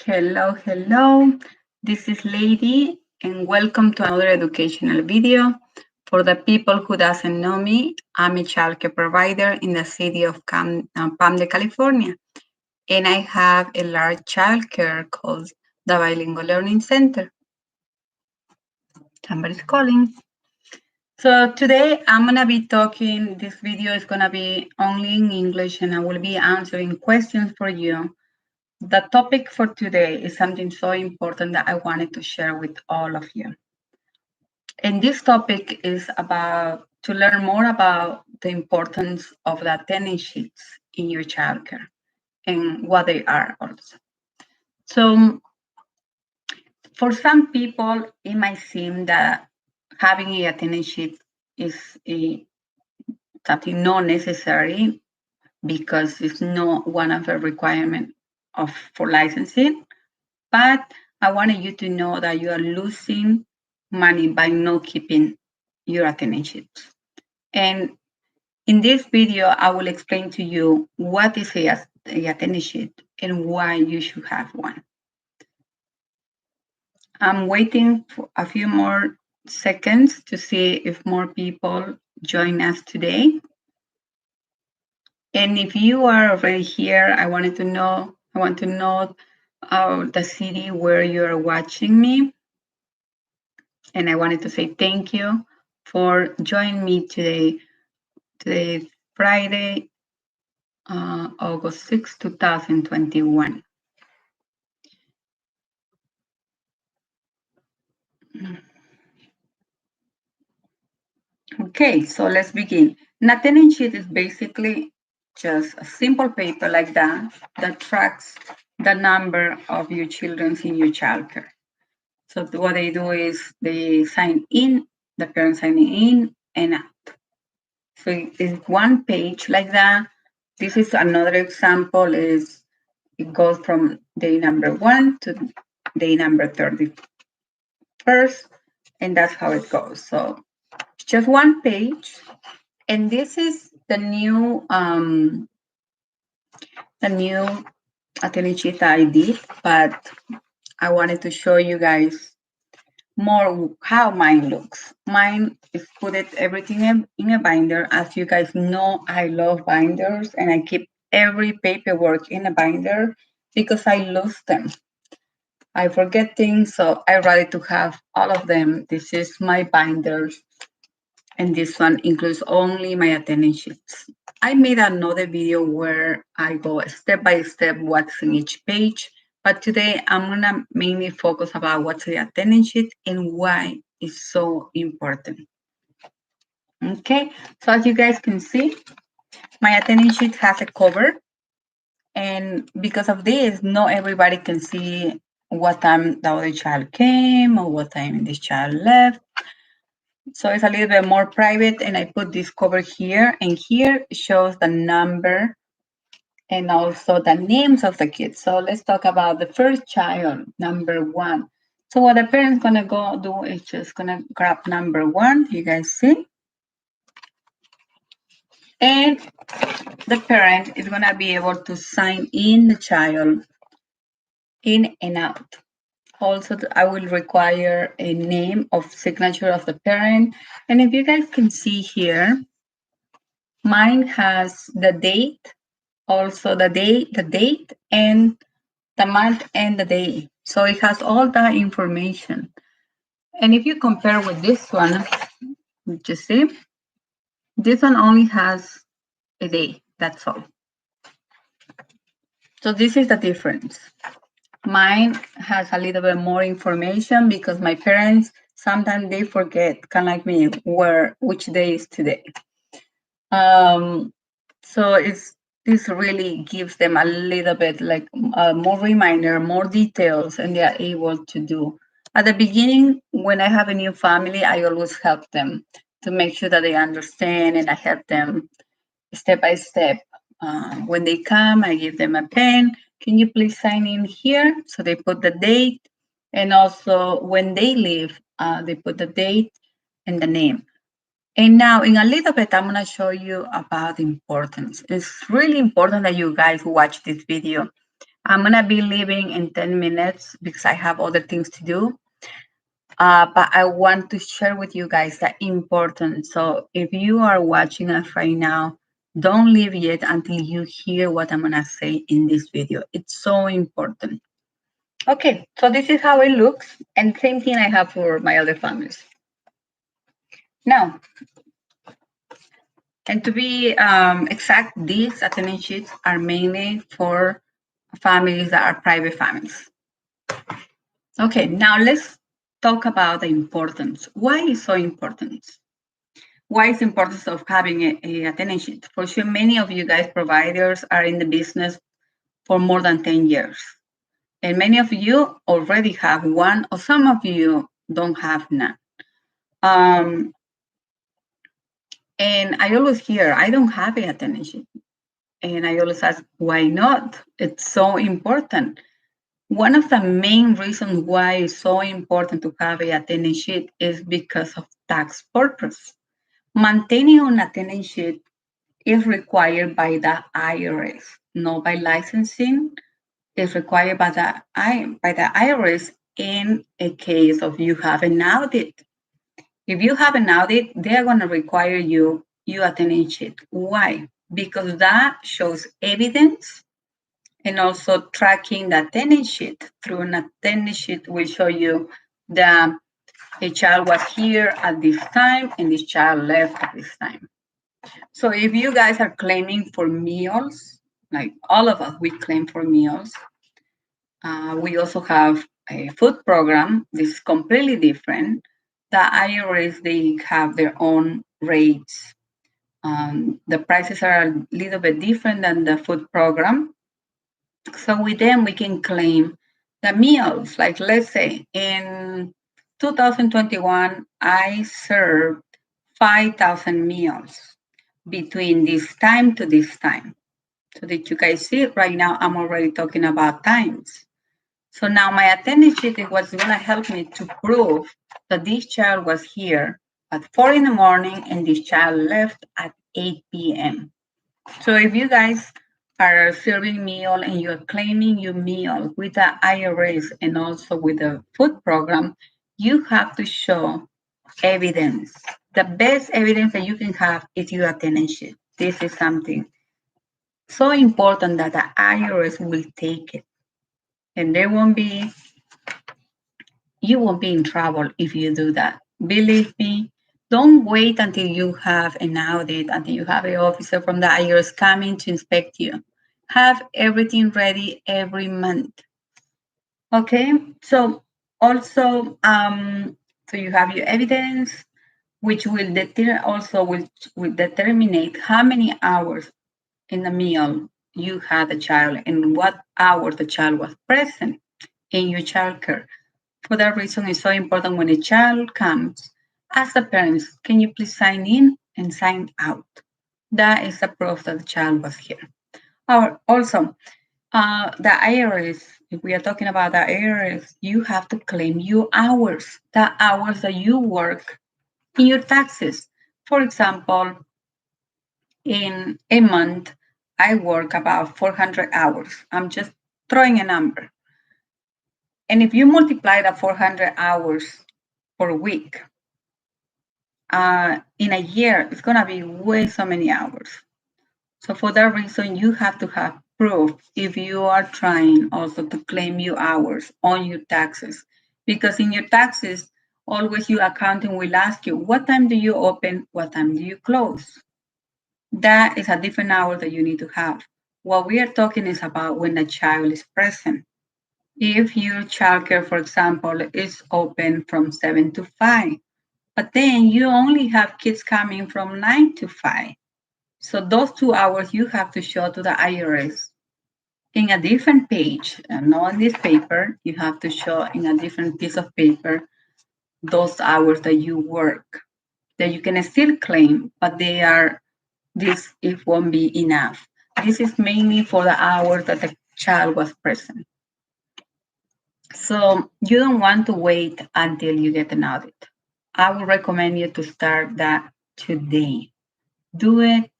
Hello, hello. This is Lady, and welcome to another educational video. For the people who doesn't know me, I'm a childcare provider in the city of Palm de California, and I have a large childcare called the Bilingual Learning Center. Somebody's calling. So today I'm gonna be talking. This video is gonna be only in English, and I will be answering questions for you. The topic for today is something so important that I wanted to share with all of you. And this topic is about to learn more about the importance of the attendance sheets in your childcare and what they are also. So for some people, it might seem that having a attendance sheet is something not necessary because it's not one of the requirements for licensing. But I wanted you to know that you are losing money by not keeping your attendance sheets. And in this video, I will explain to you what is a attendance sheet and why you should have one. I'm waiting for a few more seconds to see if more people join us today. And if you are already here, I want to know the city where you are watching me. And I wanted to say thank you for joining me today. Today is Friday, August 6, 2021. Okay, so let's begin. An attendance sheet is basically just a simple paper like that tracks the number of your children in your childcare. So what they do is they sign in, the parents signing in and out. So it's one page like that. This is another example. It goes from day number 1 to day number 31st, and that's how it goes. So just one page, and this is the new attendance sheet that I did, but I wanted to show you guys more how mine looks. Mine is put everything in a binder. As you guys know, I love binders, and I keep every paperwork in a binder because I lose them. I forget things, so I rather to have all of them. This is my binders, and this one includes only my attendance sheets. I made another video where I go step by step what's in each page, but today I'm gonna mainly focus about what's the attendance sheet and why it's so important. Okay, so as you guys can see, my attendance sheet has a cover, and because of this, not everybody can see what time the other child came or what time this child left. So it's a little bit more private, and I put this cover here, and here shows the number and also the names of the kids. So let's talk about the first child, number 1. So what the parent's gonna go do is just gonna grab number 1, you guys see? And the parent is gonna be able to sign in the child in and out. Also, I will require a name of signature of the parent. And if you guys can see here, mine has the date, also the date, and the month and the day. So it has all that information. And if you compare with this one, you see, this one only has a day, that's all. So this is the difference. Mine has a little bit more information because my parents, sometimes they forget, kind of like me, which day is today. So this really gives them a little bit like more reminder, more details, and they are able to do. At the beginning, when I have a new family, I always help them to make sure that they understand, and I help them step by step. When they come, I give them a pen. Can you please sign in here? So they put the date, and also when they leave, they put the date and the name. And now in a little bit, I'm gonna show you about the importance. It's really important that you guys watch this video I'm gonna be leaving in 10 minutes because I have other things to do. But I want to share with you guys the importance. So if you are watching us right now, don't leave yet until you hear what I'm gonna say in this video. It's so important. Okay, so this is how it looks, and same thing I have for my other families. Now, and to be exact, these attendance sheets are mainly for families that are private families. Okay, now let's talk about the importance. Why is so important? Why is the importance of having a attendance sheet? For sure, many of you guys providers are in the business for more than 10 years. And many of you already have one, or some of you don't have none. And I always hear, I don't have a attendance sheet. And I always ask, why not? It's so important. One of the main reasons why it's so important to have a attendance sheet is because of tax purpose. Maintaining an attendance sheet is required by the IRS, not by licensing. It's required by the IRS in a case of you have an audit. If you have an audit, they are going to require you attendance sheet. Why? Because that shows evidence, and also tracking the attendance sheet. Through an attendance sheet will show you that a child was here at this time and this child left at this time. So if you guys are claiming for meals, like all of us, we claim for meals. We also have a food program. This is completely different. The IRS, they have their own rates. The prices are a little bit different than the food program. So with them, we can claim the meals. Like let's say in 2021, I served 5,000 meals between this time to this time. So that you guys see right now, I'm already talking about times. So now my attendance sheet is what's going to help me to prove that this child was here at 4 in the morning and this child left at 8 p.m. So if you guys are serving meal and you're claiming your meal with the IRS and also with the food program, you have to show evidence. The best evidence that you can have is your attendance sheet. This is something so important that the IRS will take it. And you won't be in trouble if you do that. Believe me, don't wait until you have an audit, until you have an officer from the IRS coming to inspect you. Have everything ready every month. Okay, so also, so you have your evidence, which will will determine how many hours in the meal you had the child and what hour the child was present in your childcare. For that reason, it's so important when a child comes, ask the parents, can you please sign in and sign out? That is a proof that the child was here. Or also, the IRS, if we are talking about the IRS, you have to claim your hours, the hours that you work in your taxes. For example, in a month, I work about 400 hours. I'm just throwing a number. And if you multiply the 400 hours per week, in a year, it's going to be way so many hours. So for that reason, you have to have proof if you are trying also to claim your hours on your taxes. Because in your taxes, always your accounting will ask you, what time do you open? What time do you close? That is a different hour that you need to have. What we are talking is about when the child is present. If your childcare, for example, is open from 7 to 5, but then you only have kids coming from 9 to 5. So those 2 hours you have to show to the IRS in a different page, and not on this paper. You have to show in a different piece of paper those hours that you work, that you can still claim, but this it won't be enough. This is mainly for the hours that the child was present. So you don't want to wait until you get an audit. I would recommend you to start that today. Do it.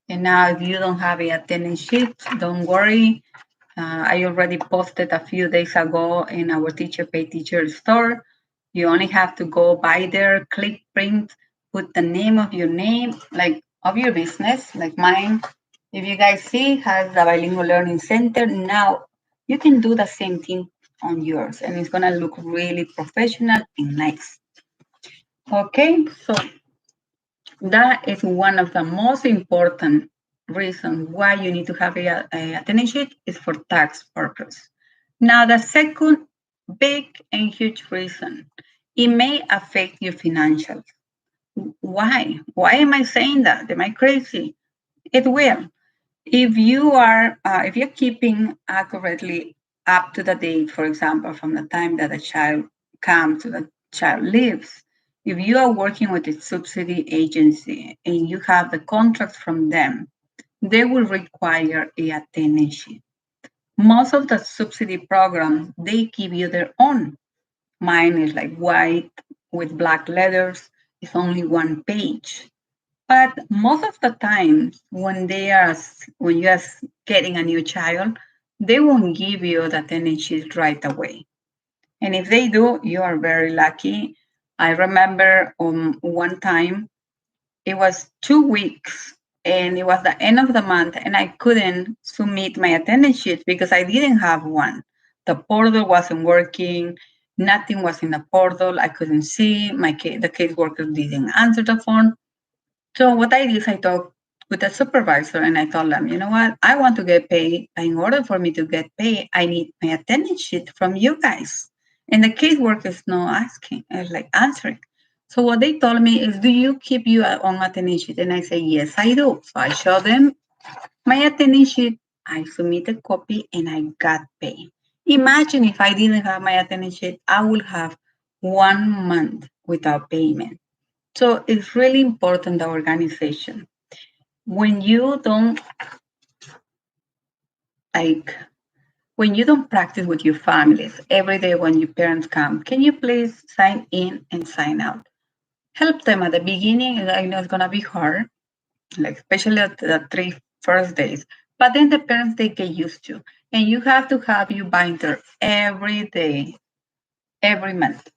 And now if you don't have a attendance sheet, don't worry. I already posted a few days ago in our Teacher Pay Teacher store. You only have to go by there, click print, put the name of your name, like of your business, like mine. If you guys see, has the Bilingual Learning Center. Now you can do the same thing on yours, and it's gonna look really professional and nice. Okay, so that is one of the most important reasons why you need to have a attendance sheet is for tax purpose. Now, the second big and huge reason, it may affect your financials. Why? Why am I saying that? Am I crazy? It will. If you're keeping accurately up to the date, for example, from the time that a child comes to the child leaves, if you are working with a subsidy agency and you have the contracts from them, they will require a attendance sheet. Most of the subsidy programs, they give you their own. Mine is like white with black letters. It's only one page. But most of the time, when you are getting a new child, they won't give you the attendance sheet right away. And if they do, you are very lucky. I remember one time it was 2 weeks and it was the end of the month and I couldn't submit my attendance sheet because I didn't have one. The portal wasn't working. Nothing was in the portal. I couldn't see. The caseworker didn't answer the phone. So what I did is I talked with the supervisor and I told them, you know what, I want to get paid. In order for me to get paid, I need my attendance sheet from you guys. And the caseworker is not asking, like answering. So what they told me is, do you keep your own attendance sheet? And I say, yes, I do. So I show them my attendance sheet. I submit a copy and I got paid. Imagine if I didn't have my attendance sheet, I would have 1 month without payment. So it's really important, the organization. When you don't like when you don't practice with your families every day when your parents come, can you please sign in and sign out? Help them at the beginning. I know it's gonna be hard, like especially at the 3 first days. But then the parents they get used to. And you have to have your binder every day, every month.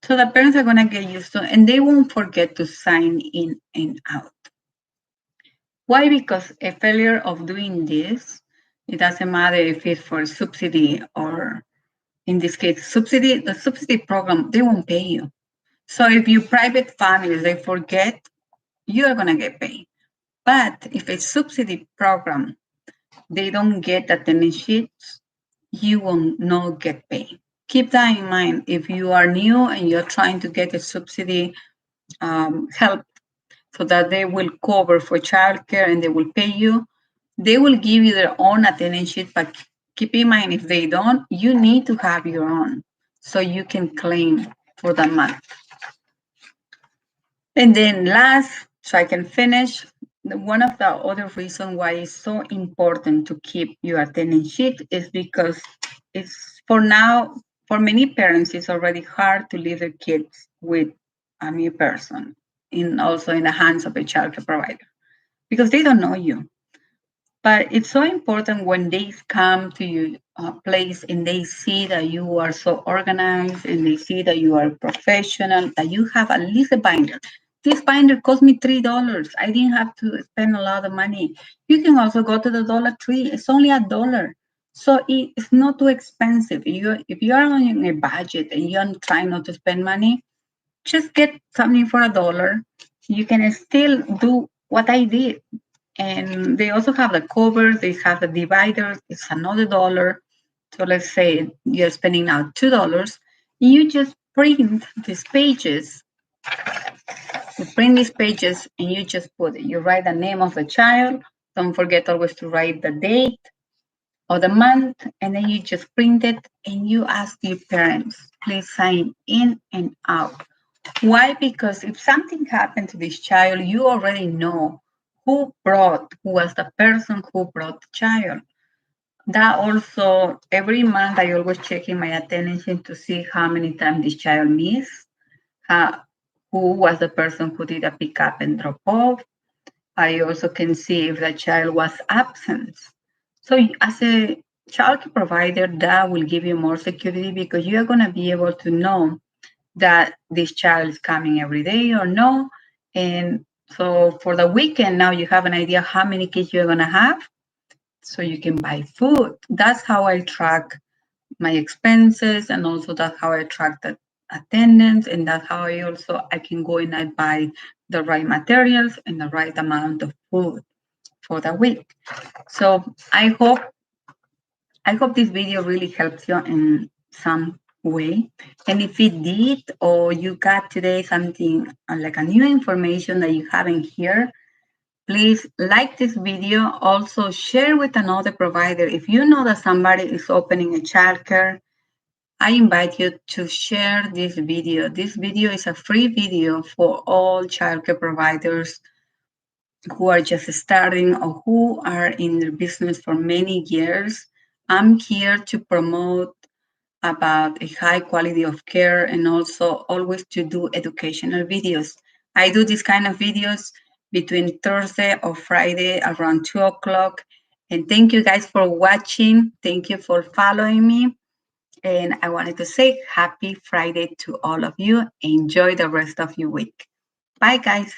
So the parents are gonna get used to and they won't forget to sign in and out. Why? Because a failure of doing this, it doesn't matter if it's for subsidy or in this case, the subsidy program, they won't pay you. So if you private families, they forget, you are gonna get paid. But if a subsidy program, they don't get attendance sheets, you will not get paid. Keep that in mind. If you are new and you're trying to get a subsidy help so that they will cover for childcare and they will pay you, they will give you their own attendance sheet, but keep in mind if they don't, you need to have your own so you can claim for the month. And then last, so I can finish, one of the other reasons why it's so important to keep your attendance sheet is because it's for now, for many parents, it's already hard to leave their kids with a new person, also in the hands of a childcare provider, because they don't know you. But it's so important when they come to your place and they see that you are so organized and they see that you are professional, that you have at least a binder. This binder cost me $3. I didn't have to spend a lot of money. You can also go to the Dollar Tree. It's only $1. So it's not too expensive. If you are on a budget and you're trying not to spend money, just get something for $1. You can still do what I did. And they also have the covers, they have the dividers, it's another $1. So let's say you're spending now $2. You just print these pages. You print these pages and you just put it. You write the name of the child. Don't forget always to write the date of the month, and then you just print it and you ask your parents, please sign in and out. Why? Because if something happened to this child, you already know who was the person who brought the child. That also, every month I always check in my attention to see how many times this child missed, who was the person who did a pick up and drop off. I also can see if the child was absent. So as a childcare provider, that will give you more security because you are going to be able to know that this child is coming every day or no. And so for the weekend, now you have an idea how many kids you're going to have so you can buy food. That's how I track my expenses, and also that's how I track the attendance, and that's how I can go and I buy the right materials and the right amount of food for the week. So I hope this video really helps you in some way. And if it did, or you got today something like a new information that you haven't heard, please like this video. Also share with another provider. If you know that somebody is opening a childcare, I invite you to share this video. This video is a free video for all childcare providers who are just starting or who are in their business for many years. I'm here to promote about a high quality of care and also always to do educational videos. I do this kind of videos between Thursday or Friday around 2 o'clock. And thank you guys for watching. Thank you for following me. And I wanted to say happy Friday to all of you. Enjoy the rest of your week. Bye, guys.